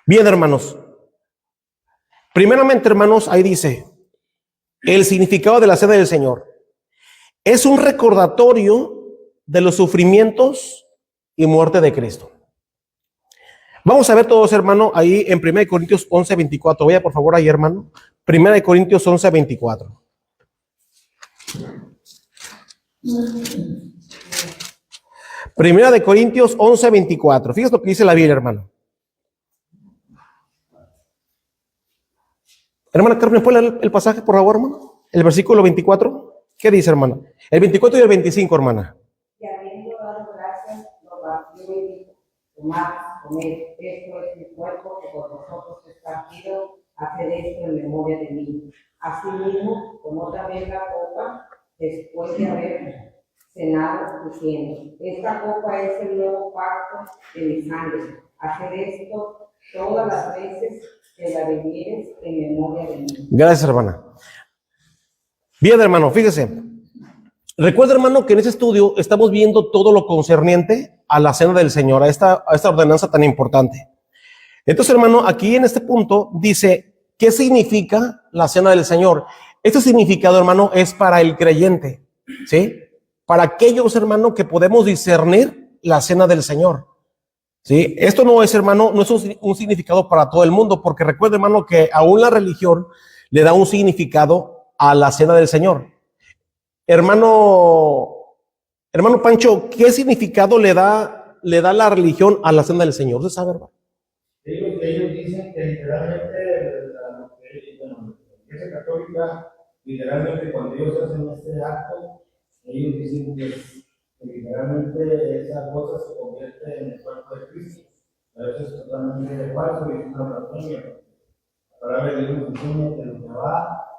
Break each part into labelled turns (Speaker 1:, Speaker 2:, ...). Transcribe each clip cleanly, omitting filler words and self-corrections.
Speaker 1: Bien, hermanos. Primeramente, hermanos, ahí dice, el significado de la cena del Señor. Es un recordatorio de los sufrimientos y muerte de Cristo. Vamos a ver todos, hermano, ahí en 1 Corintios 11:24. Vaya, por favor, ahí, hermano. 1 Corintios 11:24. 1 Corintios 11:24. Fíjate lo que dice la Biblia, hermano. Hermana Carmen, ¿puede leer el pasaje, por favor, hermano? El versículo 24. ¿Qué dice, hermana? El 24 y el 25, hermana.
Speaker 2: Y habiendo dado gracias, lo partió y dijo: tomad, comed, esto es mi cuerpo que por vosotros es partido, haced esto en memoria de mí. Asimismo, tomó también la copa después de haber cenado, diciendo: esta copa es el nuevo pacto de mi sangre. Haced esto todas las veces que la bebieres en memoria de mí.
Speaker 1: Gracias, hermana. Bien, hermano, fíjese. Recuerda, hermano, que en ese estudio estamos viendo todo lo concerniente a la cena del Señor, a esta ordenanza tan importante. Entonces, hermano, aquí en este punto dice, ¿qué significa la cena del Señor? Este significado, hermano, es para el creyente, ¿sí? Para aquellos, hermano, que podemos discernir la cena del Señor, ¿sí? Esto no es, hermano, no es un significado para todo el mundo, porque recuerda, hermano, que aún la religión le da un significado a la cena del Señor. Hermano Pancho, ¿qué significado le da la religión a la cena del Señor? ¿Usted sabe, hermano?
Speaker 3: Ellos dicen que literalmente, la Iglesia Católica, literalmente cuando ellos hacen este acto, ellos dicen que literalmente esa cosa se convierte en el cuerpo de Cristo. Pero eso es totalmente falso y es una blasfemia. La palabra de Dios nos enseña que lo que va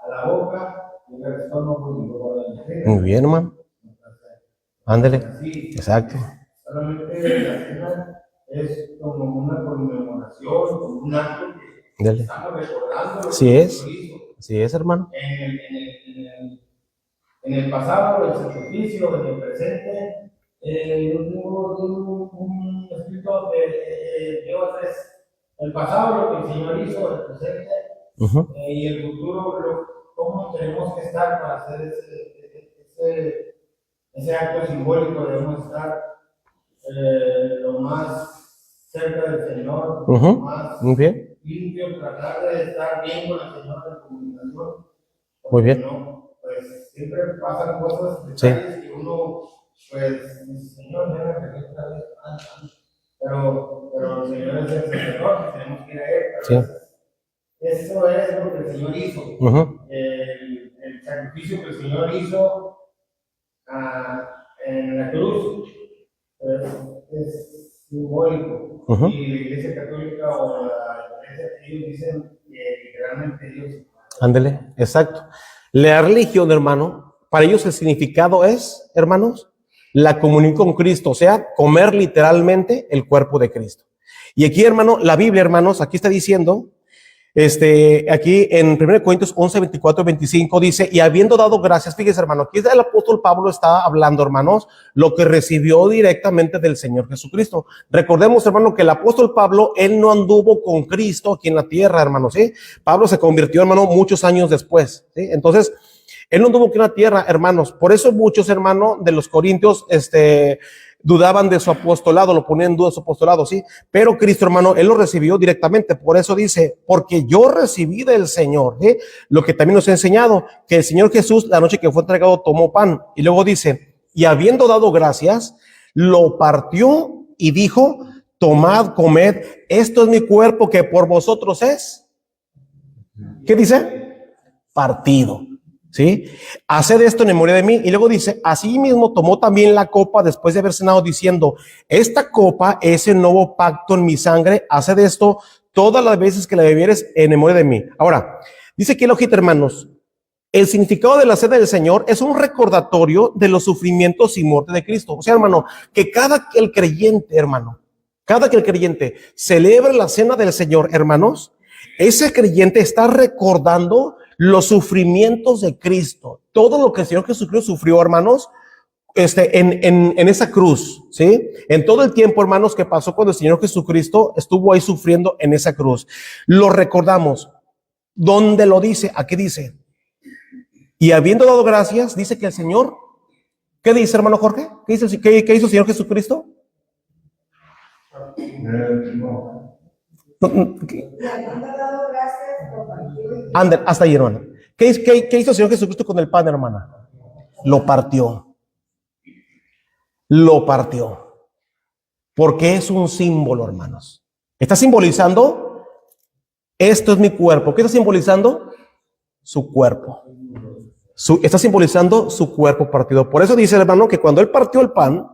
Speaker 3: a la boca, llega al estómago y luego a la vejiga.
Speaker 1: Muy bien, hermano. Ándele. Exacto.
Speaker 3: Solamente la cena es como una conmemoración, como un acto que estamos recordando.
Speaker 1: Así es. Así es, hermano.
Speaker 3: En el pasado, el sacrificio, en el presente, yo tengo un escrito de Dios es el pasado, lo que el Señor hizo, el presente, y el futuro, cómo tenemos que estar para hacer ese acto simbólico. Debemos estar lo más cerca del Señor, lo más limpio, tratar de estar bien con el Señor en comunicación.
Speaker 1: Muy bien.
Speaker 3: No, pues siempre pasan cosas, detalles que uno, pues, dice: Señor, mira que otra vez, pero el Señor es el Señor, que tenemos que ir a Él.
Speaker 1: Sí.
Speaker 3: Eso es lo que el Señor hizo. El sacrificio que el Señor hizo en la cruz es simbólico. Y la Iglesia Católica o la Iglesia, ellos dicen que literalmente ellos.
Speaker 1: Ándele, exacto. La religión, hermano, para ellos el significado es, hermanos, la comunión con Cristo, o sea, comer literalmente el cuerpo de Cristo. Y aquí, hermano, la Biblia, hermanos, aquí está diciendo, aquí en 1 Corintios 11, 24, 25 dice, y habiendo dado gracias, fíjese, hermano, aquí el apóstol Pablo está hablando, hermanos, lo que recibió directamente del Señor Jesucristo. Recordemos, hermano, que el apóstol Pablo, él no anduvo con Cristo aquí en la tierra, hermano, ¿sí? Pablo se convirtió, hermano, muchos años después, ¿sí? Entonces, él no anduvo aquí en la tierra, hermanos. Por eso muchos, hermanos, de los corintios, dudaban de su apostolado, lo ponían en duda su apostolado, ¿sí? Pero Cristo, hermano, él lo recibió directamente. Por eso dice, porque yo recibí del Señor, ¿sí? Lo que también nos ha enseñado, que el Señor Jesús, la noche que fue entregado, tomó pan. Y luego dice, y habiendo dado gracias, lo partió y dijo, tomad, comed, esto es mi cuerpo que por vosotros es. ¿Qué dice? Partido. ¿Sí? Haced esto en memoria de mí. Y luego dice, así mismo tomó también la copa después de haber cenado, diciendo, esta copa es el nuevo pacto en mi sangre, haced esto todas las veces que la bebieres en memoria de mí. Ahora, dice aquí el ojito, hermanos, el significado de la cena del Señor es un recordatorio de los sufrimientos y muerte de Cristo. O sea, hermano, que cada que el creyente, hermano, cada que el creyente celebre la cena del Señor, hermanos, ese creyente está recordando los sufrimientos de Cristo, todo lo que el Señor Jesucristo sufrió, hermanos, en esa cruz, ¿sí? En todo el tiempo, hermanos, que pasó cuando el Señor Jesucristo estuvo ahí sufriendo en esa cruz. Lo recordamos. ¿Dónde lo dice? Aquí dice. Y habiendo dado gracias, dice que el Señor, ¿qué dice, hermano Jorge? ¿Qué hizo el Señor Jesucristo? Ander, hasta ahí, hermano. ¿Qué hizo el Señor Jesucristo con el pan, hermana? Lo partió. Lo partió. Porque es un símbolo, hermanos. Está simbolizando, esto es mi cuerpo. ¿Qué está simbolizando? Su cuerpo. Está simbolizando su cuerpo partido. Por eso dice el hermano que cuando él partió el pan,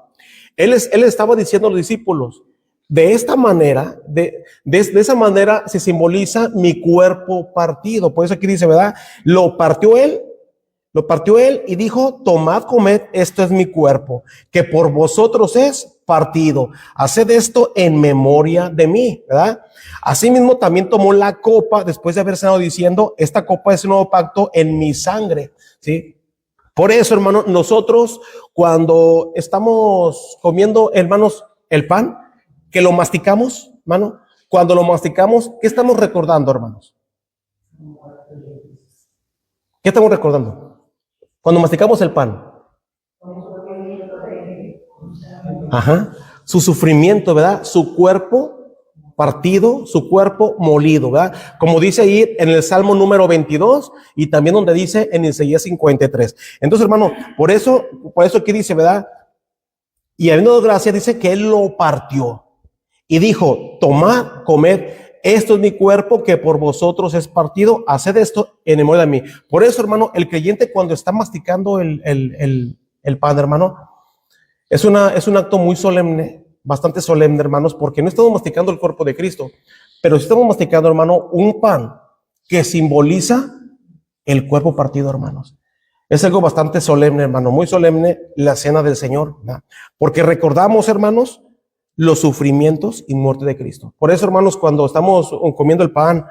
Speaker 1: él estaba diciendo a los discípulos, de esta manera, de esa manera se simboliza mi cuerpo partido. Por eso aquí dice, ¿verdad? Lo partió él y dijo, tomad, comed, esto es mi cuerpo, que por vosotros es partido. Haced esto en memoria de mí, ¿verdad? Asimismo también tomó la copa después de haber estado diciendo, esta copa es un nuevo pacto en mi sangre, ¿sí? Por eso, hermano, nosotros cuando estamos comiendo, hermanos, el pan, que lo masticamos, hermano, cuando lo masticamos, ¿qué estamos recordando, hermanos? ¿Qué estamos recordando? Cuando masticamos el pan. Ajá. Su sufrimiento, ¿verdad? Su cuerpo partido, su cuerpo molido, ¿verdad? Como dice ahí en el Salmo número 22 y también donde dice en Isaías 53. Entonces, hermano, por eso aquí dice, ¿verdad? Y habiendo dado gracia, dice que él lo partió y dijo, tomad, comed, esto es mi cuerpo que por vosotros es partido, haced esto en memoria de mí. Por eso, hermano, el creyente cuando está masticando el pan, hermano, es un acto muy solemne, bastante solemne, hermanos, porque no estamos masticando el cuerpo de Cristo, pero estamos masticando, hermano, un pan que simboliza el cuerpo partido, hermanos. Es algo bastante solemne, hermano, muy solemne la cena del Señor, ¿verdad? Porque recordamos, hermanos, los sufrimientos y muerte de Cristo. Por eso, hermanos, cuando estamos comiendo el pan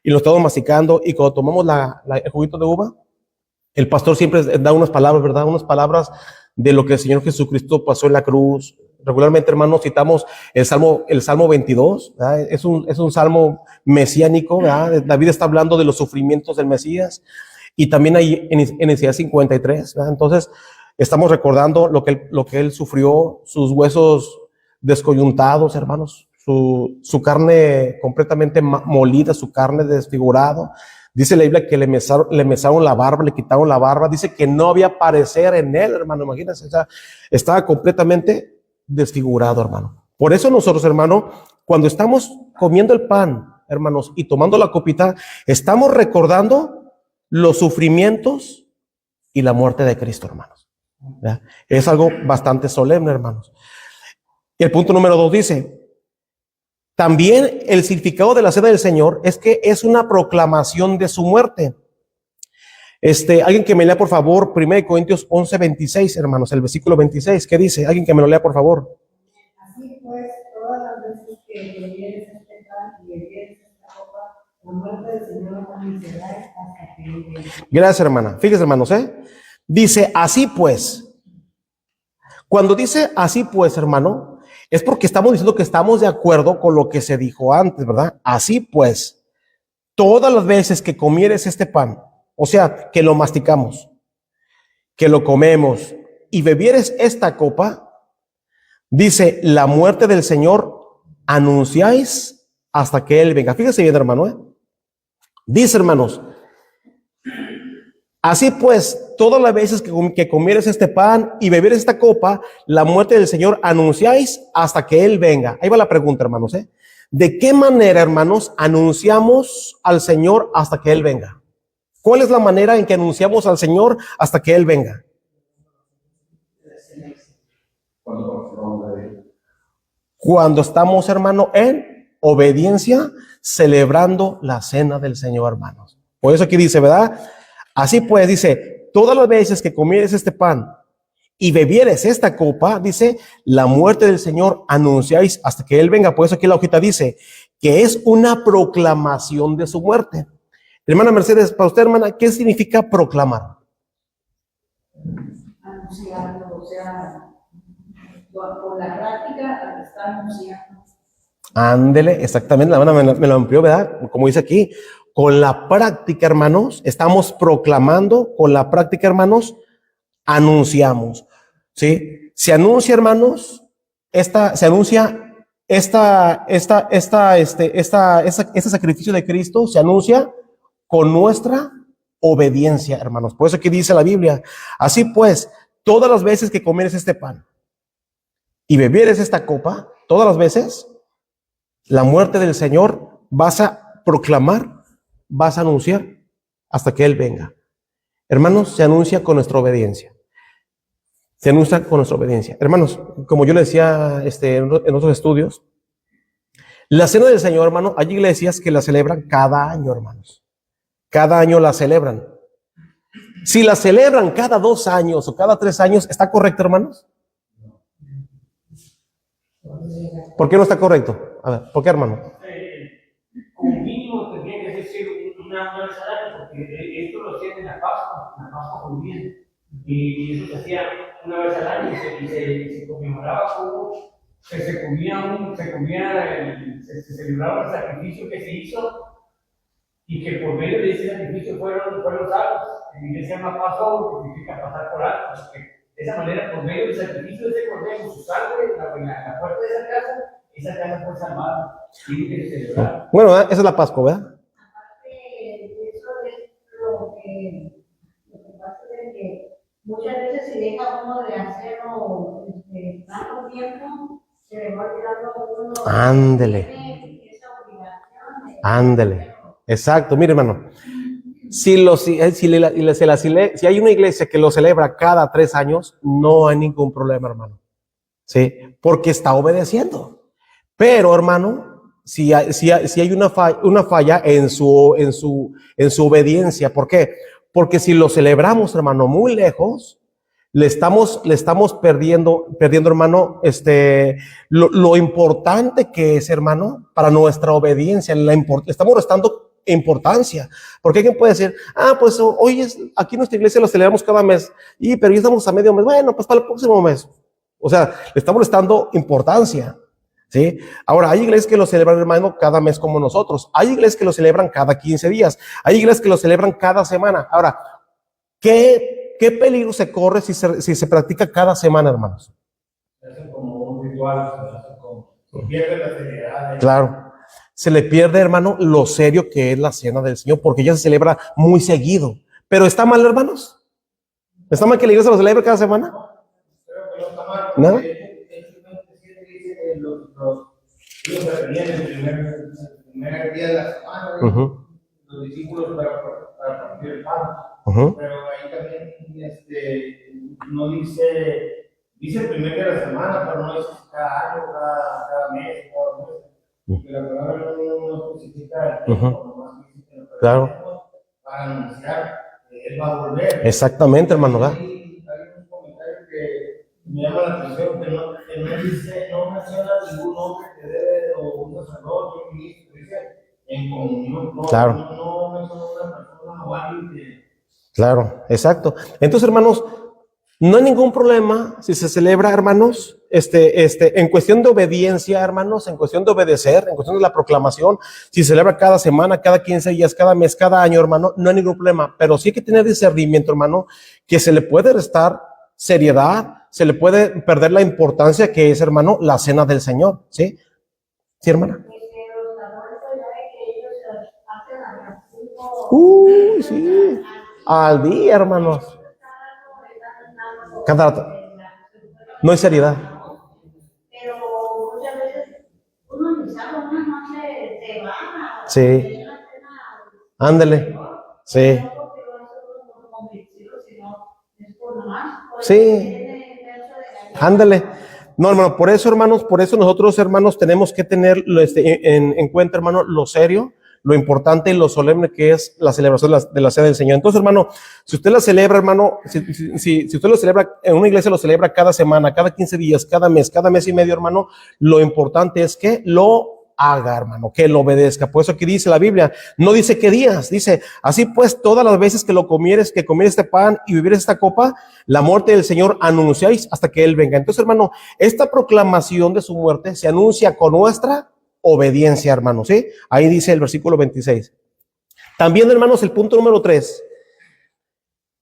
Speaker 1: y lo estamos masticando y cuando tomamos el juguito de uva, el pastor siempre da unas palabras, ¿verdad? Unas palabras de lo que el Señor Jesucristo pasó en la cruz. Regularmente, hermanos, citamos el Salmo 22, ¿verdad? Es un salmo mesiánico, ¿verdad? David está hablando de los sufrimientos del Mesías y también ahí en Isaías 53, ¿verdad? Entonces, estamos recordando lo que él sufrió, sus huesos descoyuntados, hermanos, su carne completamente molida, su carne desfigurado. Dice la Biblia que le mesaron la barba, le quitaron la barba. Dice que no había parecer en él, hermano. Imagínense, o sea, estaba completamente desfigurado, hermano. Por eso nosotros, hermano, cuando estamos comiendo el pan, hermanos, y tomando la copita, estamos recordando los sufrimientos y la muerte de Cristo, hermanos. ¿Ya? Es algo bastante solemne, hermanos. Y el punto número 2 dice, también el significado de la cena del Señor es que es una proclamación de su muerte. Alguien que me lea, por favor, 1 Corintios 11:26, hermanos, el versículo 26, ¿qué dice? Alguien que me lo lea, por favor.
Speaker 2: Así pues, todas las veces que bebieres este pan y bebieres esta copa, la muerte del Señor anunciará hasta que Él venga.
Speaker 1: Gracias, hermana. Fíjese, hermanos, dice, así pues. Cuando dice así pues, hermano, es porque estamos diciendo que estamos de acuerdo con lo que se dijo antes, ¿verdad? Así pues, todas las veces que comieres este pan, o sea, que lo masticamos, que lo comemos y bebieres esta copa, dice, la muerte del Señor anunciáis hasta que Él venga. Fíjese bien, hermano, Dice, hermanos, así pues, todas las veces que comieres este pan y bebieres esta copa, la muerte del Señor anunciáis hasta que Él venga. Ahí va la pregunta, hermanos, ¿de qué manera, hermanos, anunciamos al Señor hasta que Él venga? ¿Cuál es la manera en que anunciamos al Señor hasta que Él venga? Cuando estamos, hermano, en obediencia, celebrando la cena del Señor, hermanos. Por eso aquí dice, ¿verdad? Así pues, dice, todas las veces que comieres este pan y bebieres esta copa, dice, la muerte del Señor anunciáis hasta que Él venga. Por eso aquí la hojita dice que es una proclamación de su muerte. Hermana Mercedes, para usted, hermana, ¿qué significa proclamar?
Speaker 2: Anunciarlo.
Speaker 4: o sea, con la práctica está anunciando.
Speaker 1: Ándele, exactamente, la hermana me lo amplió, ¿verdad? Como dice aquí, con la práctica, hermanos, estamos proclamando, con la práctica, hermanos, anunciamos, ¿sí? Se anuncia, hermanos, este sacrificio de Cristo se anuncia con nuestra obediencia, hermanos. Por eso aquí dice la Biblia, así pues, todas las veces que comieres este pan y bebieres esta copa, todas las veces, la muerte del Señor vas a proclamar, vas a anunciar hasta que Él venga. Hermanos, se anuncia con nuestra obediencia. Se anuncia con nuestra obediencia. Hermanos, como yo le decía en otros estudios, la cena del Señor, hermano, hay iglesias que la celebran cada año, hermanos. Cada año la celebran. Si la celebran cada 2 años o cada 3 años, ¿está correcto, hermanos? ¿Por qué no está correcto? A ver, ¿por qué, hermano?
Speaker 5: Como mínimo tendría que ser una vez al año, porque esto lo hacían en la Pascua judía, y eso se hacía una vez al año y se conmemoraba como que se celebraba el sacrificio que se hizo y que por medio de ese sacrificio fueron salvos. En inglés se llama Passover, que significa pasar por alto, porque de esa manera, por medio del sacrificio de ese cordero, su sangre, la puerta de esa casa fue salvada. Tiene que celebrar.
Speaker 1: Bueno, esa es la Pascua, ¿verdad?
Speaker 4: Aparte de eso, es lo que pasa es que muchas veces se deja uno de hacerlo tanto tiempo, se le va olvidando a uno.
Speaker 1: Ándele.
Speaker 4: Esa obligación de
Speaker 1: Ándele. Exacto, mire, hermano. Si hay una iglesia que lo celebra cada 3 años, no hay ningún problema, hermano. ¿Sí? Porque está obedeciendo. Pero, hermano, si hay una falla en su obediencia. ¿Por qué? Porque si lo celebramos, hermano, muy lejos, le estamos perdiendo, hermano, lo importante que es, hermano, para nuestra obediencia. Estamos restando importancia, porque alguien puede decir, pues hoy aquí en nuestra iglesia lo celebramos cada mes, pero ya estamos a medio mes, bueno, pues para el próximo mes. O sea, le estamos restando importancia, ¿sí? Ahora, hay iglesias que lo celebran, hermano, cada mes como nosotros, hay iglesias que lo celebran cada 15 días, hay iglesias que lo celebran cada semana. Ahora, ¿qué peligro se corre si se practica cada semana, hermanos?
Speaker 3: Se hace como un ritual, se pierde la seriedad.
Speaker 1: Claro. Se le pierde, hermano, lo serio que es la cena del Señor, porque ya se celebra muy seguido. Pero ¿está mal, hermanos? ¿Está mal que la iglesia lo celebre cada semana?
Speaker 3: Creo que no está mal.
Speaker 1: ¿No?
Speaker 3: Ellos se reunían el primer día de la semana, los discípulos para partir el pan. Pero ahí también no dice el primer día de la semana, pero no dice cada año, cada mes, cada mes. Que la palabra no especifica el tiempo, nomás dice
Speaker 1: Claro.
Speaker 3: para anunciar que Él va a volver.
Speaker 1: Exactamente, hermano. ¿verdad?
Speaker 3: Hay un comentario que me llama la atención, que no menciona ningún nombre que debe, o un sacerdote, un ministro, dice en comunión.
Speaker 1: Claro.
Speaker 3: No menciona una persona o alguien que.
Speaker 1: Claro, exacto. Entonces, hermanos, no hay ningún problema si se celebra, hermanos, en cuestión de obediencia, hermanos, en cuestión de obedecer, en cuestión de la proclamación, si se celebra cada semana, cada 15 días, cada mes, cada año, hermano, no hay ningún problema. Pero sí hay que tener discernimiento, hermano, que se le puede restar seriedad, se le puede perder la importancia que es, hermano, la cena del Señor, ¿sí? ¿Sí, hermana? Sí. Al día, hermanos. Cada rato. No hay seriedad.
Speaker 4: Pero muchas veces uno ni sabe, una noche se va.
Speaker 1: Sí. Ándele. Sí. Sí. Ándale. No, hermano, por eso, hermanos, por eso nosotros, hermanos, tenemos que tener en cuenta, hermano, lo serio, lo importante y lo solemne que es la celebración de la cena del Señor. Entonces, hermano, si usted la celebra, hermano, si usted lo celebra, en una iglesia lo celebra cada semana, cada 15 días, cada mes y medio, hermano, lo importante es que lo haga, hermano, que lo obedezca. Por eso aquí dice la Biblia, no dice qué días, dice, así pues, todas las veces que comieres este pan y bebieres esta copa, la muerte del Señor anunciáis hasta que Él venga. Entonces, hermano, esta proclamación de su muerte se anuncia con nuestra obediencia, hermano, ¿sí? Ahí dice el versículo 26. También, hermanos, el punto número 3.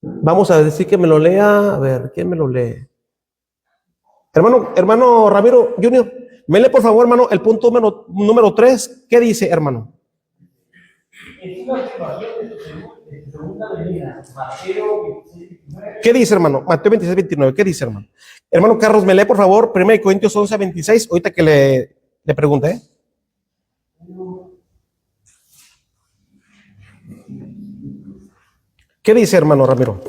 Speaker 1: Vamos a decir que me lo lea, a ver, ¿quién me lo lee? Hermano Ramiro Junior, me lee por favor, hermano, el punto número 3. ¿Qué dice, hermano?
Speaker 5: Es una afirmación de su segunda venida. Mateo 26, 29.
Speaker 1: ¿Qué dice, hermano? Mateo 26, 29. ¿Qué dice, hermano? Hermano Carlos, me lee por favor 1 Corintios 11, 26. Ahorita que le pregunté, ¿eh? ¿Qué dice, hermano Ramiro?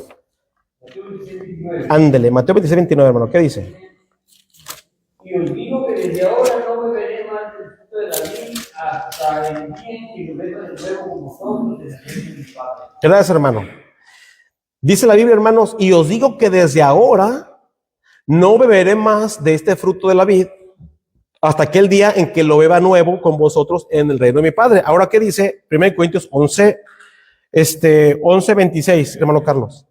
Speaker 5: Mateo 26, 29.
Speaker 1: Ándele, Mateo 26, 29, hermano. ¿Qué dice?
Speaker 5: Y os digo que desde ahora no beberé más del fruto de la vid hasta el día en que lo beba de nuevo con vosotros en la presencia de mi Padre.
Speaker 1: Gracias, hermano. Dice la Biblia, hermanos, y os digo que desde ahora no beberé más de este fruto de la vid hasta aquel día en que lo beba nuevo con vosotros en el reino de mi Padre. Ahora, ¿qué dice? 1 Corintios 11, 26, hermano Carlos.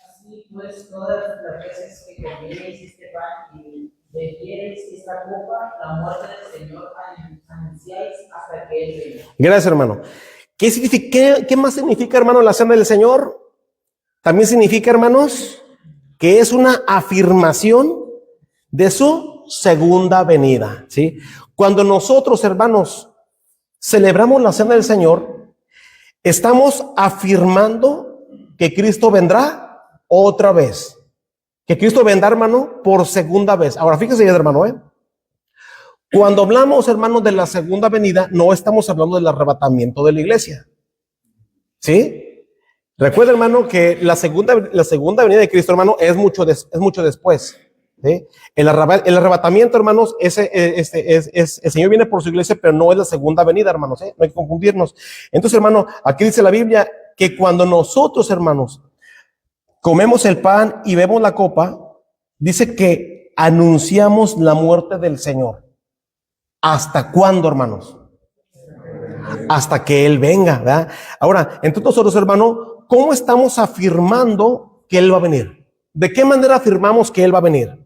Speaker 6: Así pues, todas las veces que comiereis este pan y bebiereis esta copa, la muerte del Señor anunciáis hasta que Él venga.
Speaker 1: Gracias, hermano. ¿Qué significa, qué más significa, hermano, la cena del Señor? También significa, hermanos, que es una afirmación de su segunda venida, ¿sí? Cuando nosotros, hermanos, celebramos la cena del Señor, estamos afirmando que Cristo vendrá otra vez. Que Cristo vendrá, hermano, por segunda vez. Ahora, fíjese bien, hermano, cuando hablamos, hermanos, de la segunda venida, no estamos hablando del arrebatamiento de la iglesia. ¿Sí? Recuerda, hermano, que la segunda venida de Cristo, hermano, es mucho después. ¿Sí? El arrebatamiento, hermanos, el Señor viene por su iglesia, pero no es la segunda venida, hermanos, no hay que confundirnos. Entonces, hermano, aquí dice la Biblia que cuando nosotros, hermanos, comemos el pan y bebemos la copa, dice que anunciamos la muerte del Señor. ¿Hasta cuándo, hermanos? Hasta que Él venga, ¿verdad? Ahora, entonces nosotros, hermano, ¿cómo estamos afirmando que Él va a venir? ¿De qué manera afirmamos que Él va a venir?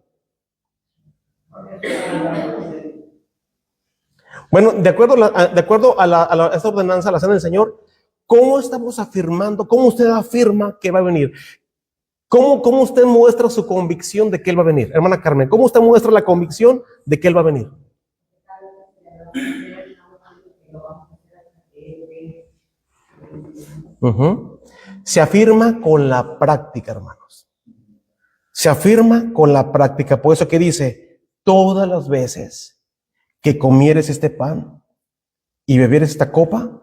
Speaker 1: Bueno, de acuerdo a esta ordenanza, la cena del Señor, ¿cómo estamos afirmando? ¿Cómo usted afirma que va a venir? ¿Cómo usted muestra su convicción de que Él va a venir? Hermana Carmen, ¿cómo usted muestra la convicción de que Él va a venir? Se afirma con la práctica, hermanos. Se afirma con la práctica. Por eso que dice, todas las veces que comieres este pan y bebieres esta copa,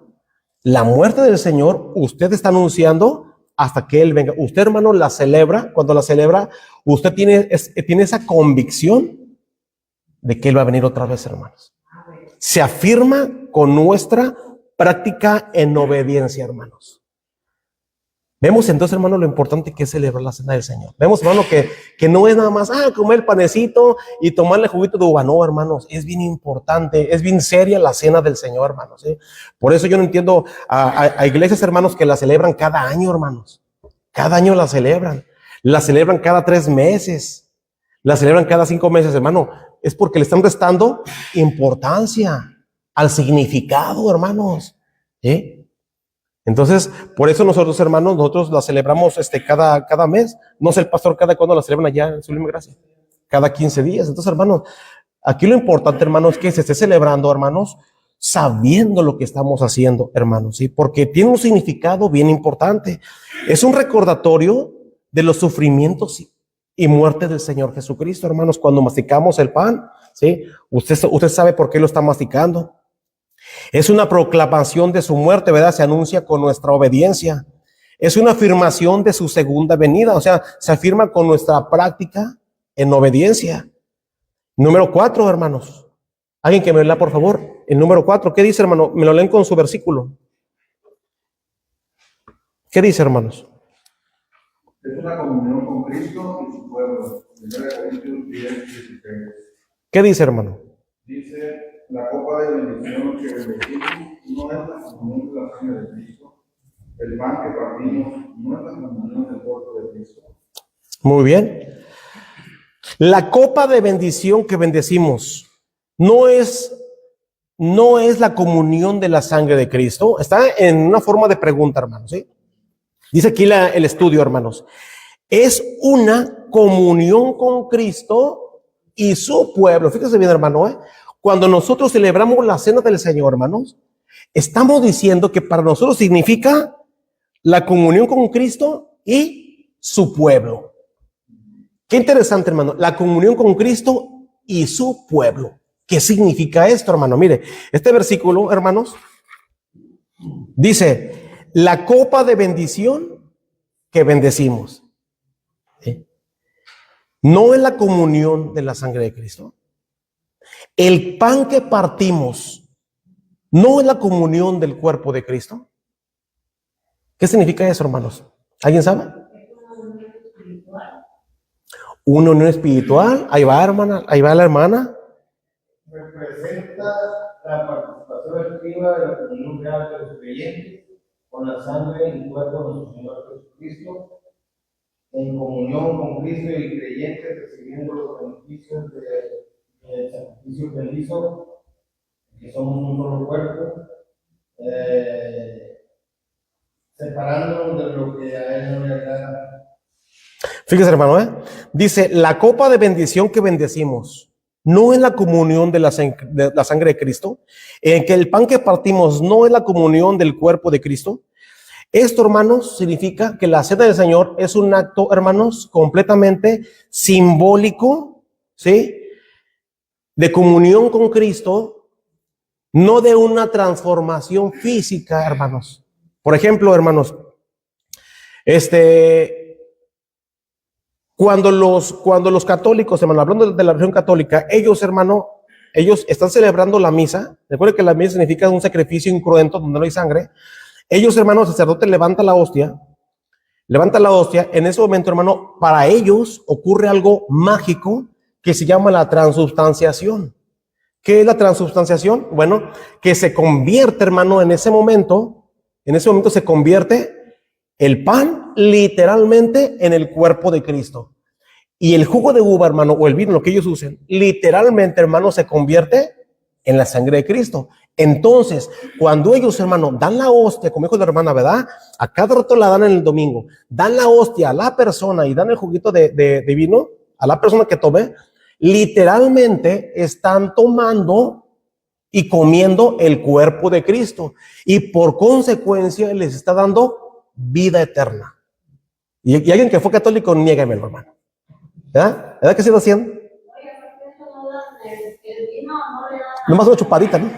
Speaker 1: la muerte del Señor, usted está anunciando hasta que Él venga. Usted, hermano, la celebra. Cuando la celebra, usted tiene esa convicción de que Él va a venir otra vez, hermanos. Se afirma con nuestra práctica en obediencia, hermanos. Vemos entonces, hermano, lo importante que es celebrar la cena del Señor. Vemos, hermano, que no es nada más, comer el panecito y tomarle juguito de uva. No, hermanos, es bien importante, es bien seria la cena del Señor, hermanos. Por eso yo no entiendo a iglesias, hermanos, que la celebran cada año, hermanos. Cada año la celebran cada 3 meses, la celebran cada 5 meses, hermano. Es porque le están restando importancia al significado, hermanos. Entonces, por eso nosotros, hermanos, nosotros la celebramos cada mes. No sé el pastor cada cuándo la celebran allá en Sublime Gracia. Cada 15 días. Entonces, hermanos, aquí lo importante, hermanos, es que se esté celebrando, hermanos, sabiendo lo que estamos haciendo, hermanos, ¿sí? Porque tiene un significado bien importante. Es un recordatorio de los sufrimientos y muerte del Señor Jesucristo, hermanos. Cuando masticamos el pan, ¿sí? Usted sabe por qué lo está masticando. Es una proclamación de su muerte, ¿verdad? Se anuncia con nuestra obediencia. Es una afirmación de su segunda venida, o sea, se afirma con nuestra práctica en obediencia. Número 4, hermanos. Alguien que me lea, por favor. El número 4, ¿qué dice, hermano? Me lo leen con su versículo. ¿Qué dice, hermanos?
Speaker 3: Es una comunión con Cristo y su pueblo. 1 Corintios 10, 16.
Speaker 1: ¿Qué dice, hermano?
Speaker 3: Dice, la copa de bendición que bendecimos no es la comunión de la sangre de Cristo. El pan que partimos no es la comunión del cuerpo de Cristo.
Speaker 1: Muy bien. La copa de bendición que bendecimos no es la comunión de la sangre de Cristo. Está en una forma de pregunta, hermanos, ¿sí? Dice aquí el estudio, hermanos. Es una comunión con Cristo y su pueblo. Fíjense bien, hermano, ¿eh? Cuando nosotros celebramos la cena del Señor, hermanos, estamos diciendo que para nosotros significa la comunión con Cristo y su pueblo. Qué interesante, hermano. La comunión con Cristo y su pueblo. ¿Qué significa esto, hermano? Mire, este versículo, hermanos, dice, la copa de bendición que bendecimos. ¿Sí? No es la comunión de la sangre de Cristo. El pan que partimos no es la comunión del cuerpo de Cristo. ¿Qué significa eso, hermanos? ¿Alguien sabe? Una unión espiritual. Ahí va, hermana. Ahí va la hermana.
Speaker 3: Representa la participación activa de la comunión real de los creyentes con la sangre y cuerpo de nuestro Señor Jesucristo, en comunión con Cristo y creyentes recibiendo los beneficios del sacrificio que él hizo, que somos un solo cuerpo, separándonos de lo que a él no le agrada.
Speaker 1: Fíjese, hermano, dice, la copa de bendición que bendecimos no es la comunión de la sangre de Cristo, en que el pan que partimos no es la comunión del cuerpo de Cristo. Esto, hermanos, significa que la cena del Señor es un acto, hermanos, completamente simbólico, ¿sí? De comunión con Cristo, no de una transformación física, hermanos. Por ejemplo, hermanos, cuando los católicos, hermano, hablando de la religión católica, ellos, hermano, ellos están celebrando la misa. Recuerden que la misa significa un sacrificio incruento donde no hay sangre. Ellos, hermanos, el sacerdote levanta la hostia. En ese momento, hermano, para ellos ocurre algo mágico que se llama la transubstanciación. ¿Qué es la transubstanciación? Bueno, que se convierte, hermano, en ese momento se convierte el pan literalmente en el cuerpo de Cristo. Y el jugo de uva, hermano, o el vino, lo que ellos usen, literalmente, hermano, se convierte en la sangre de Cristo. Entonces, cuando ellos, hermano, dan la hostia, como dijo la hermana, ¿verdad? A cada rato la dan en el domingo. Dan la hostia a la persona y dan el juguito de vino a la persona que tome. Literalmente están tomando y comiendo el cuerpo de Cristo. Y por consecuencia les está dando vida eterna. Y alguien que fue católico, niégamelo, hermano. ¿Verdad? ¿Verdad que se lo hacían? Nomás una chupadita, ¿no?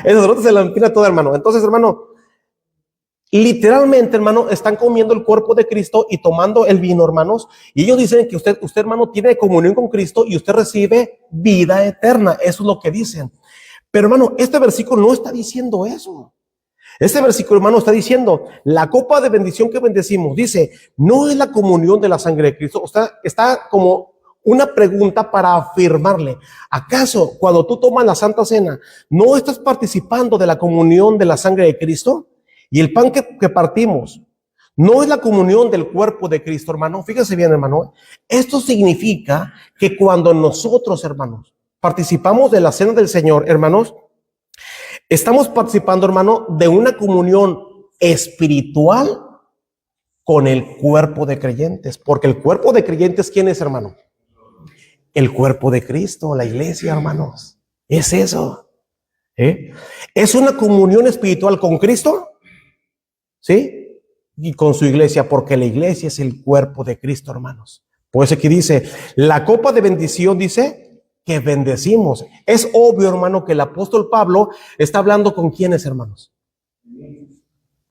Speaker 1: Esos sacerdotes se la empina todo, hermano. Entonces, hermano, literalmente, hermano, están comiendo el cuerpo de Cristo y tomando el vino, hermanos. Y ellos dicen que usted, hermano, tiene comunión con Cristo y usted recibe vida eterna. Eso es lo que dicen. Pero, hermano, este versículo no está diciendo eso. Este versículo, hermano, está diciendo, la copa de bendición que bendecimos, dice, no es la comunión de la sangre de Cristo. O sea, está como una pregunta para afirmarle, ¿acaso cuando tú tomas la Santa Cena, no estás participando de la comunión de la sangre de Cristo? Y el pan que partimos, no es la comunión del cuerpo de Cristo, hermano. Fíjese bien, hermano. Esto significa que cuando nosotros, hermanos, participamos de la cena del Señor, hermanos, estamos participando, hermano, de una comunión espiritual con el cuerpo de creyentes. Porque el cuerpo de creyentes, ¿quién es, hermano? El cuerpo de Cristo, la iglesia, hermanos. Es eso. Es una comunión espiritual con Cristo, ¿sí? Y con su iglesia, porque la iglesia es el cuerpo de Cristo, hermanos. Por eso aquí dice, la copa de bendición, dice, que bendecimos. Es obvio, hermano, que el apóstol Pablo está hablando con quiénes, hermanos.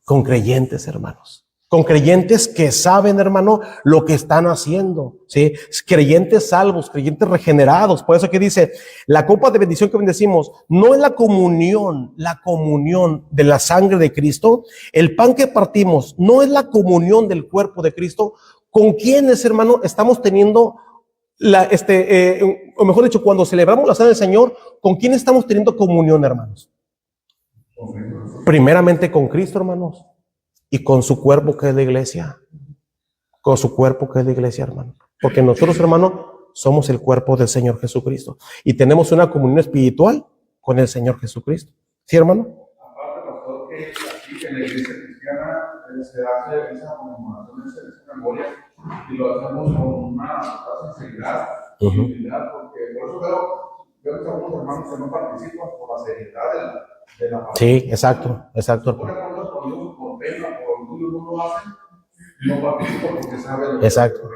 Speaker 1: Con creyentes, hermanos. Con creyentes que saben, hermano, lo que están haciendo, ¿sí? Creyentes salvos, creyentes regenerados. Por eso que dice, la copa de bendición que bendecimos no es la comunión de la sangre de Cristo. El pan que partimos no es la comunión del cuerpo de Cristo. ¿Con quiénes, hermano, estamos teniendo o mejor dicho, cuando celebramos la cena del Señor, ¿con quién estamos teniendo comunión, hermanos? Primeramente con Cristo, hermanos, y con su cuerpo que es la iglesia. Con su cuerpo que es la iglesia, hermano. Porque nosotros, hermanos, somos el cuerpo del Señor Jesucristo. Y tenemos una comunión espiritual con el Señor Jesucristo. ¿Sí, hermano?
Speaker 3: Aparte, pastor, que aquí en la iglesia cristiana se hace esa conmemoración, esa memoria, y lo hacemos con una sinceridad y humildad, porque por eso veo que algunos hermanos que no participan por la seriedad de la familia.
Speaker 1: Sí, exacto, exacto.
Speaker 3: Por pena, por orgullo no lo hacen, no participan porque saben
Speaker 1: Exacto.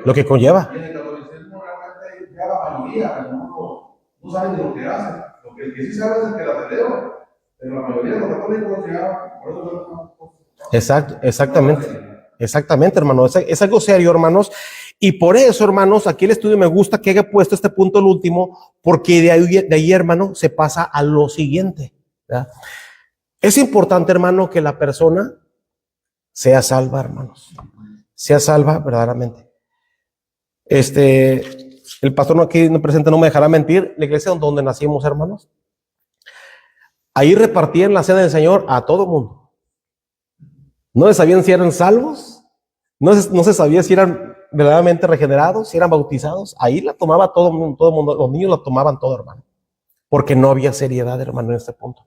Speaker 1: Lo que conlleva.
Speaker 3: Y en el catolicismo realmente ya la mayoría no saben de lo que hacen. Lo que el que sí sabe es el que la celebra. Pero la mayoría de los católicos ya, por eso
Speaker 1: Exacto, exactamente, hermano. Es algo serio, hermanos. Y por eso, hermanos, aquí el estudio me gusta que haya puesto este punto el último, porque de ahí, hermano, se pasa a lo siguiente, ¿verdad? Es importante, hermano, que la persona sea salva, hermanos. Sea salva verdaderamente. El pastor no aquí no presente, no me dejará mentir. La iglesia donde nacimos, hermanos, ahí repartían la cena del Señor a todo mundo. No se sabían si eran salvos, no se sabía si eran verdaderamente regenerados, si eran bautizados. Ahí la tomaba todo el mundo, los niños la tomaban todo, hermano, porque no había seriedad, hermano, en este punto.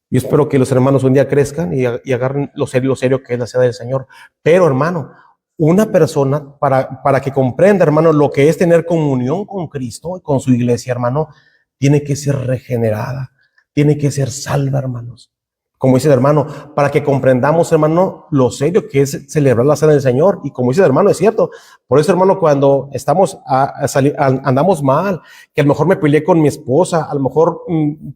Speaker 1: Yo espero que los hermanos un día crezcan y agarren lo serio que es la cena del Señor. Pero, hermano, una persona, para que comprenda, hermano, lo que es tener comunión con Cristo y con su iglesia, hermano, tiene que ser regenerada, tiene que ser salva, hermanos. Como dice el hermano, para que comprendamos, hermano, lo serio que es celebrar la cena del Señor. Y como dice el hermano, es cierto. Por eso, hermano, cuando andamos mal, que a lo mejor me peleé con mi esposa, a lo mejor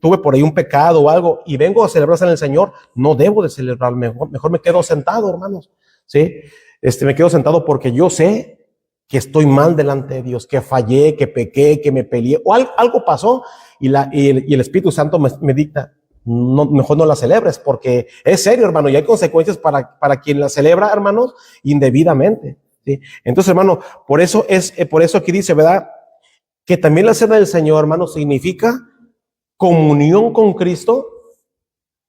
Speaker 1: tuve por ahí un pecado o algo, y vengo a celebrar la cena del Señor, no debo de celebrar, mejor me quedo sentado, hermanos. ¿Sí? Me quedo sentado porque yo sé que estoy mal delante de Dios, que fallé, que pequé, que me peleé, o algo pasó, y el Espíritu Santo me dicta, no, mejor no la celebres, porque es serio, hermano, y hay consecuencias para quien la celebra, hermanos, indebidamente, ¿sí? Entonces, hermano, por eso aquí dice, ¿verdad? Que también la cena del Señor, hermano, significa comunión con Cristo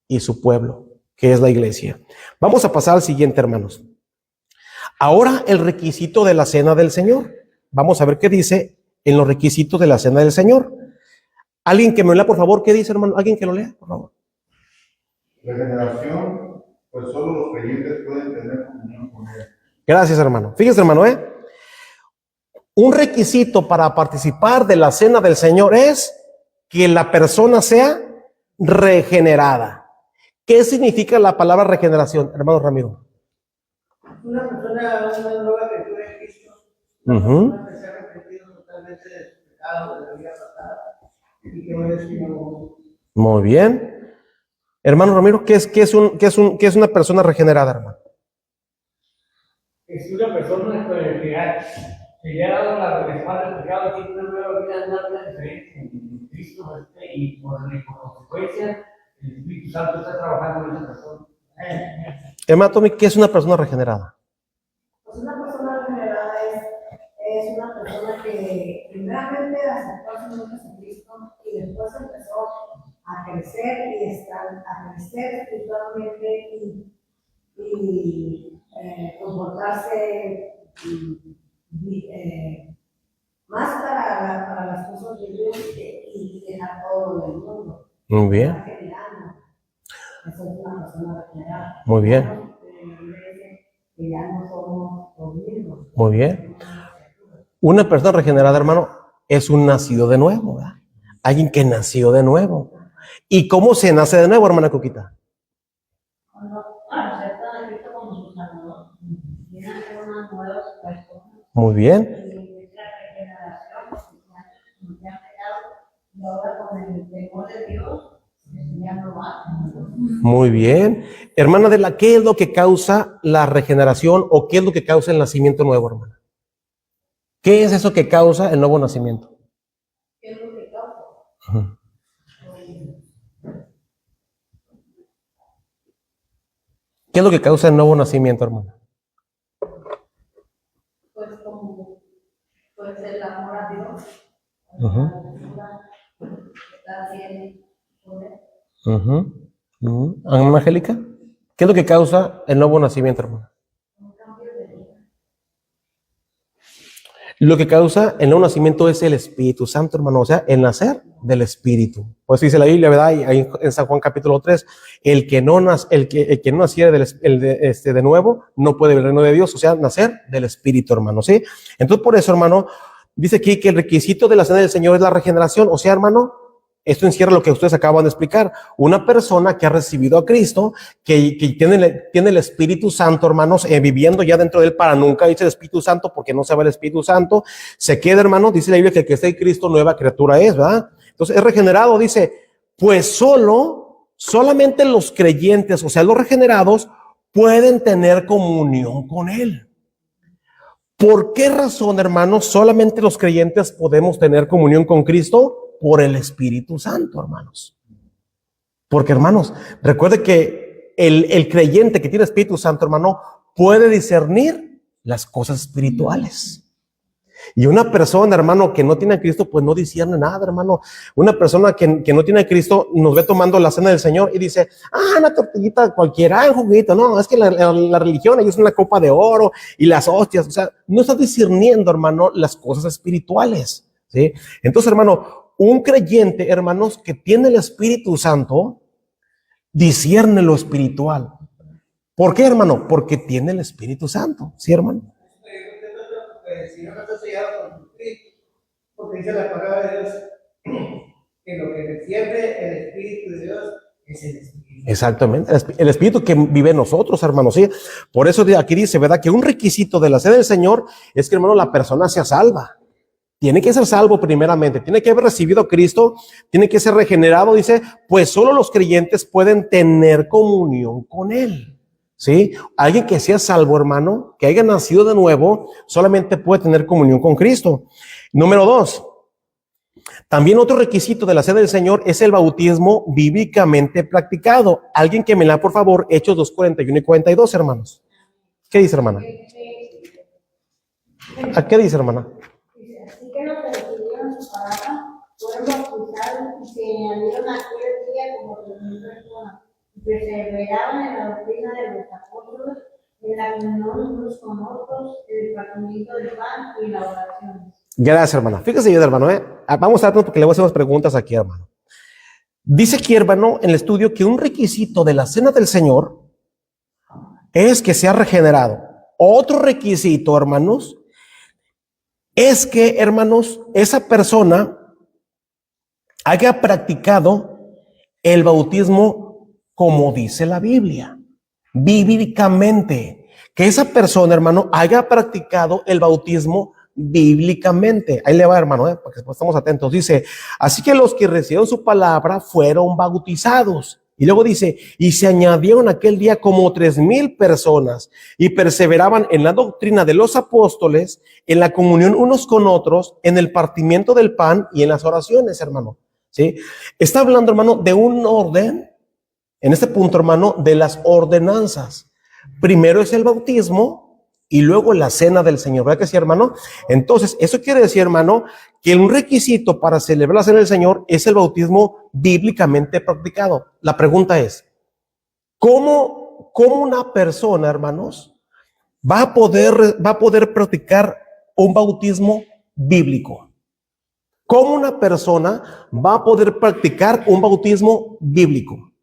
Speaker 1: y su pueblo, que es la iglesia. Vamos a pasar al siguiente, hermanos. Ahora el requisito de la cena del Señor. Vamos a ver qué dice en los requisitos de la cena del Señor. Alguien que me lea, por favor, ¿qué dice, hermano? Alguien que lo lea, por favor.
Speaker 3: Regeneración, pues solo los creyentes pueden tener comunión con él.
Speaker 1: Gracias, hermano. Fíjese, hermano, un requisito para participar de la cena del Señor es que la persona sea regenerada. ¿Qué significa la palabra regeneración, hermano Ramiro?
Speaker 4: Una persona, una nueva criatura en Cristo,
Speaker 1: Una
Speaker 4: que se ha arrepentido totalmente de su pecado, de la vida pasada, y que hoy es como...
Speaker 1: Muy bien. Hermano Ramiro, ¿qué es una persona regenerada, hermano?
Speaker 5: Es una persona que le ha dado la respuesta del pecado, tiene una nueva vida, una vida diferente en Cristo, y por consecuencia, el Espíritu Santo está trabajando en esa persona.
Speaker 1: Hermano Tommy, ¿qué es una persona regenerada?
Speaker 4: Pues una persona regenerada es una persona que primeramente aceptó a Señor Jesucristo y después empezó a crecer a crecer espiritualmente y comportarse más para las cosas de Dios y dejar todo lo del mundo.
Speaker 1: Muy bien.
Speaker 4: Eso es una persona regenerada.
Speaker 1: Muy bien.
Speaker 4: Que ya no somos los mismos.
Speaker 1: Muy bien. Una persona regenerada, hermano, es un nacido de nuevo, ¿verdad? Alguien que nació de nuevo. ¿Y cómo se nace de nuevo, hermana Coquita?
Speaker 4: Cuando aceptan a Cristo como su Salvador, vienen a ser unas nuevas personas.
Speaker 1: Muy bien.
Speaker 4: Y esa regeneración, ya han pegado, y ahora con el temor de Dios, ya no lo hacen.
Speaker 1: Muy bien. Hermana Adela, ¿qué es lo que causa la regeneración o qué es lo que causa el nacimiento nuevo, hermana? ¿Qué es eso que causa el nuevo nacimiento?
Speaker 4: ¿Qué es lo que causa?
Speaker 1: Uh-huh. ¿Qué es lo que causa el nuevo nacimiento, hermana?
Speaker 4: Pues como, pues Está bien poder.
Speaker 1: Angélica, ¿qué es lo que causa el nuevo nacimiento, hermano?
Speaker 4: Un cambio de vida.
Speaker 1: Lo que causa el nuevo nacimiento es el Espíritu Santo, hermano, o sea, el nacer del Espíritu. Pues dice la Biblia, ¿verdad? Y ahí en San Juan capítulo 3, el que no naciera de nuevo no puede ver el reino de Dios, o sea, nacer del Espíritu, hermano, ¿sí? Entonces, por eso, hermano, dice aquí que el requisito de la cena del Señor es la regeneración, o sea, hermano, esto encierra lo que ustedes acaban de explicar. Una persona que ha recibido a Cristo, que tiene el Espíritu Santo, hermanos, viviendo ya dentro de él para nunca, dice el Espíritu Santo, porque no se va el Espíritu Santo, se queda, hermano, dice la Biblia que el que está en Cristo nueva criatura es, ¿verdad? Entonces es regenerado, dice, pues solamente los creyentes, o sea, los regenerados, pueden tener comunión con él. ¿Por qué razón, hermanos, solamente los creyentes podemos tener comunión con Cristo? Por el Espíritu Santo, hermanos. Porque, hermanos, recuerde que el creyente que tiene Espíritu Santo, hermano, puede discernir las cosas espirituales. Y una persona, hermano, que no tiene a Cristo, pues no discierne nada, hermano. Una persona que no tiene a Cristo nos ve tomando la cena del Señor y dice, una tortillita cualquiera, un juguito. No, es que la religión, ahí es una copa de oro y las hostias. O sea, no está discerniendo, hermano, las cosas espirituales, ¿sí? Entonces, hermano, un creyente, hermanos, que tiene el Espíritu Santo, discierne lo espiritual. ¿Por qué, hermano? Porque tiene el Espíritu Santo, ¿sí, hermano?
Speaker 7: Si no está sellado con Cristo, porque dice la palabra de Dios que lo que defiende el Espíritu de Dios es el Espíritu.
Speaker 1: Exactamente, el Espíritu que vive en nosotros, hermanos, ¿sí? Por eso aquí dice, ¿verdad? Que un requisito de la cena del Señor es que, hermano, la persona sea salva. Tiene que ser salvo primeramente, tiene que haber recibido a Cristo, tiene que ser regenerado, dice, pues solo los creyentes pueden tener comunión con Él, ¿sí? Alguien que sea salvo, hermano, que haya nacido de nuevo, solamente puede tener comunión con Cristo. Número 2, también otro requisito de la cena del Señor es el bautismo bíblicamente practicado. Alguien que me lea, por favor, Hechos 2, 41 y 42, hermanos. ¿Qué dice, hermana? ¿A qué dice, hermana?
Speaker 4: Así que los que recibieron su palabra fueron bautizados y se añadieron aquel día como 3,000 personas. Y perseveraban en la doctrina de los apóstoles, en la comunión unos con otros, en el partimiento del pan y la oración.
Speaker 1: Gracias, hermana. Fíjese bien, hermano, vamos a darnos porque le voy a hacer unas preguntas aquí, hermano. Dice aquí, hermano, en el estudio que un requisito de la cena del Señor es que sea regenerado. Otro requisito, hermanos, es que, hermanos, esa persona haya practicado el bautismo como dice la Biblia, bíblicamente. Que esa persona, hermano, haya practicado el bautismo bíblicamente. Ahí le va, hermano, para que estamos atentos. Dice, así que los que recibieron su palabra fueron bautizados. Y luego dice, y se añadieron aquel día como 3,000 personas y perseveraban en la doctrina de los apóstoles, en la comunión unos con otros, en el partimiento del pan y en las oraciones, hermano. ¿Sí? Está hablando, hermano, de un orden, en este punto, hermano, de las ordenanzas. Primero es el bautismo y luego la cena del Señor, ¿verdad que sí, hermano? Entonces, eso quiere decir, hermano, que un requisito para celebrar la cena del Señor es el bautismo bíblicamente practicado. La pregunta es, ¿cómo una persona, hermanos, va a poder practicar un bautismo bíblico? ¿Cómo una persona va a poder practicar un bautismo bíblico?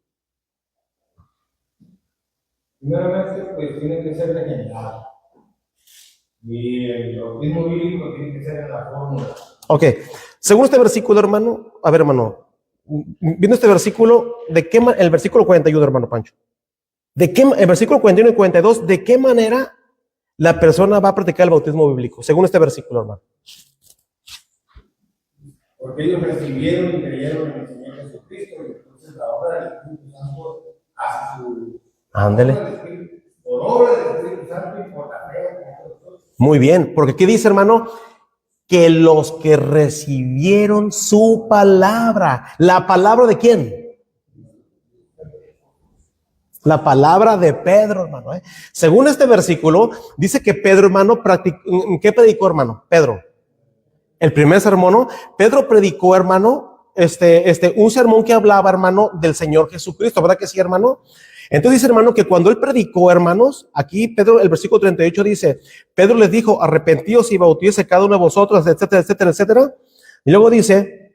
Speaker 3: Primeramente, pues tiene que ser regenerado. Y el bautismo bíblico tiene que ser en la fórmula.
Speaker 1: Ok, según este versículo, hermano, a ver, hermano, viendo este versículo, el versículo 41, hermano Pancho, el versículo 41 y 42, ¿de qué manera la persona va a practicar el bautismo bíblico? Según este versículo, hermano.
Speaker 3: Porque ellos recibieron y creyeron en el Señor Jesucristo, y entonces la obra del Espíritu Santo hace su...
Speaker 1: Ándele.
Speaker 3: Por obra del Espíritu Santo y por la fe.
Speaker 1: Muy bien, porque aquí dice, hermano, que los que recibieron su palabra. ¿La palabra de quién? La palabra de Pedro, hermano. Según este versículo, dice que Pedro, hermano, ¿qué predicó, hermano? Pedro. El primer sermón, ¿no? Pedro predicó, hermano, un sermón que hablaba, hermano, del Señor Jesucristo, ¿verdad que sí, hermano? Entonces dice, hermano, que cuando él predicó, hermanos, aquí Pedro, el versículo 38 dice, Pedro les dijo, arrepentíos y bautícese cada uno de vosotros, etcétera, etcétera, etcétera. Y luego dice,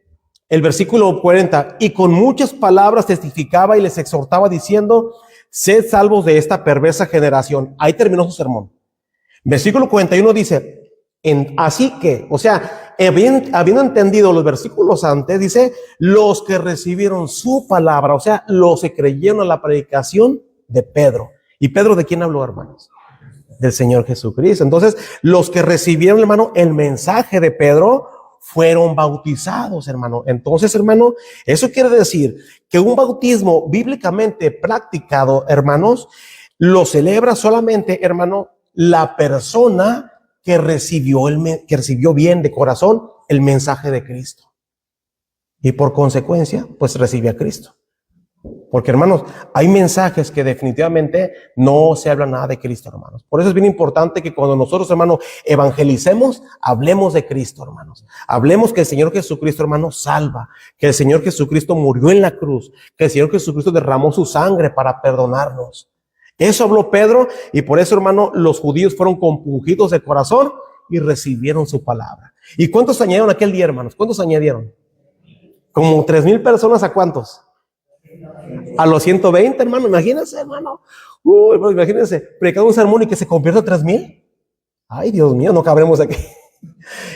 Speaker 1: el versículo 40, y con muchas palabras testificaba y les exhortaba diciendo, sed salvos de esta perversa generación. Ahí terminó su sermón. Versículo 41 dice, así que, o sea, habiendo entendido los versículos antes, dice, los que recibieron su palabra, o sea, los que creyeron a la predicación de Pedro. ¿Y Pedro de quién habló, hermanos? Del Señor Jesucristo. Entonces, los que recibieron, hermano, el mensaje de Pedro, fueron bautizados, hermano. Entonces, hermano, eso quiere decir que un bautismo bíblicamente practicado, hermanos, lo celebra solamente, hermano, la persona que recibió bien de corazón el mensaje de Cristo. Y por consecuencia, pues recibe a Cristo. Porque, hermanos, hay mensajes que definitivamente no se habla nada de Cristo, hermanos. Por eso es bien importante que cuando nosotros, hermanos, evangelicemos, hablemos de Cristo, hermanos. Hablemos que el Señor Jesucristo, hermanos, salva. Que el Señor Jesucristo murió en la cruz. Que el Señor Jesucristo derramó su sangre para perdonarnos. Eso habló Pedro y por eso, hermano, los judíos fueron compungidos de corazón y recibieron su palabra. ¿Y cuántos añadieron aquel día, hermanos? ¿Cuántos añadieron? Como 3,000 personas. ¿A cuántos? A los 120, hermano. Imagínense, hermano. Pues imagínense, predicar un sermón y que se convierta a 3,000. Ay, Dios mío, no cabremos aquí.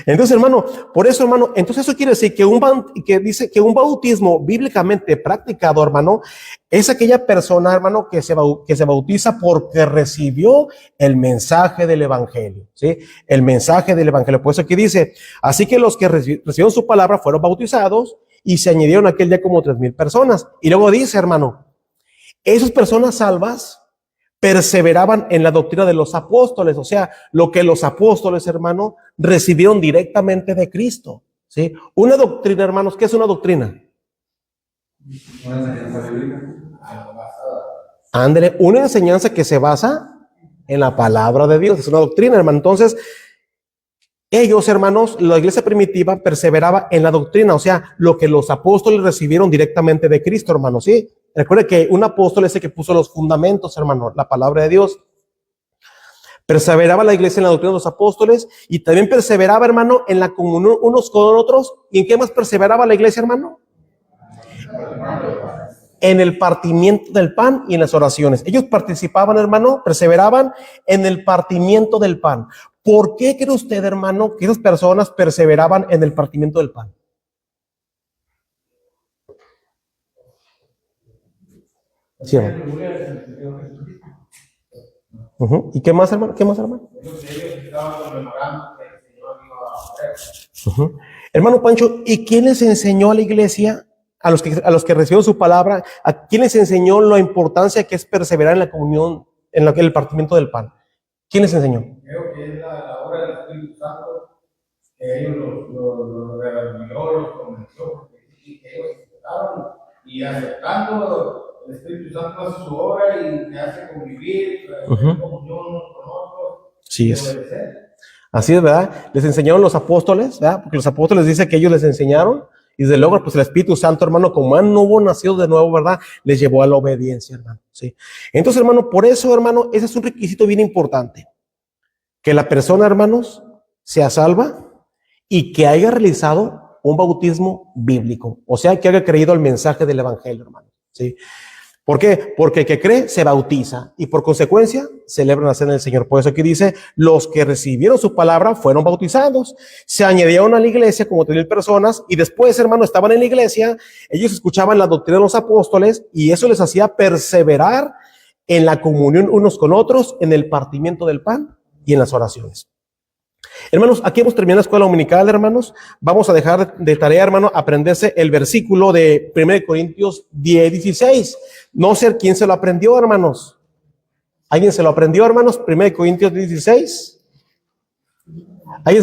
Speaker 1: Entonces, hermano, por eso, hermano, entonces eso quiere decir que dice que un bautismo bíblicamente practicado, hermano, es aquella persona, hermano, que se bautiza porque recibió el mensaje del evangelio, ¿sí? El mensaje del evangelio. Por eso aquí dice, así que los que recibieron su palabra fueron bautizados y se añadieron aquel día como 3,000 personas. Y luego dice, hermano, esas personas salvas perseveraban en la doctrina de los apóstoles, o sea, lo que los apóstoles, hermano, recibieron directamente de Cristo, ¿sí? Una doctrina, hermanos, ¿qué es una doctrina?
Speaker 3: Una enseñanza bíblica.
Speaker 1: Ándale, una enseñanza que se basa en la palabra de Dios, es una doctrina, hermano. Entonces, ellos, hermanos, la iglesia primitiva perseveraba en la doctrina, o sea, lo que los apóstoles recibieron directamente de Cristo, hermano, ¿sí? Recuerde que un apóstol es el que puso los fundamentos, hermano, la palabra de Dios. Perseveraba la iglesia en la doctrina de los apóstoles y también perseveraba, hermano, en la comunión unos con otros. ¿Y en qué más perseveraba la iglesia, hermano? En el partimiento del pan y en las oraciones. Ellos participaban, hermano, perseveraban en el partimiento del pan. ¿Por qué cree usted, hermano, que esas personas perseveraban en el partimiento del pan? Sí, hermano. ¿Y qué más, hermano? ¿Qué más, hermano? Hermano Pancho, ¿y quién les enseñó a la iglesia, a los que recibieron su palabra, a quién les enseñó la importancia que es perseverar en la comunión, en el partimiento del pan? ¿Quién les enseñó?
Speaker 3: Creo que es la obra del Espíritu Santo, que ellos los reveló, los convenció, que ellos aceptaron y aceptando. El Espíritu Santo hace su obra y te hace convivir, comunión unos con otros.
Speaker 1: Sí, es. Así es, ¿verdad? Les enseñaron los apóstoles, ¿verdad? Porque los apóstoles dicen que ellos les enseñaron y desde luego, pues el Espíritu Santo, hermano, como no hubo nacido de nuevo, ¿verdad? Les llevó a la obediencia, hermano, ¿sí? Entonces, hermano, por eso, hermano, ese es un requisito bien importante. Que la persona, hermanos, sea salva y que haya realizado un bautismo bíblico. O sea, que haya creído el mensaje del evangelio, hermano, ¿sí? ¿Por qué? Porque el que cree se bautiza y por consecuencia celebra la cena del Señor. Por eso aquí dice, los que recibieron su palabra fueron bautizados, se añadieron a la iglesia como 3,000 personas y después, hermano, estaban en la iglesia, ellos escuchaban la doctrina de los apóstoles y eso les hacía perseverar en la comunión unos con otros, en el partimiento del pan y en las oraciones. Hermanos, aquí hemos terminado la escuela dominical, hermanos. Vamos a dejar de tarea, hermano, aprenderse el versículo de 1 Corintios 10:16. No sé quién se lo aprendió, hermanos. ¿Alguien se lo aprendió, hermanos? 1 Corintios 10:16. ¿Alguien se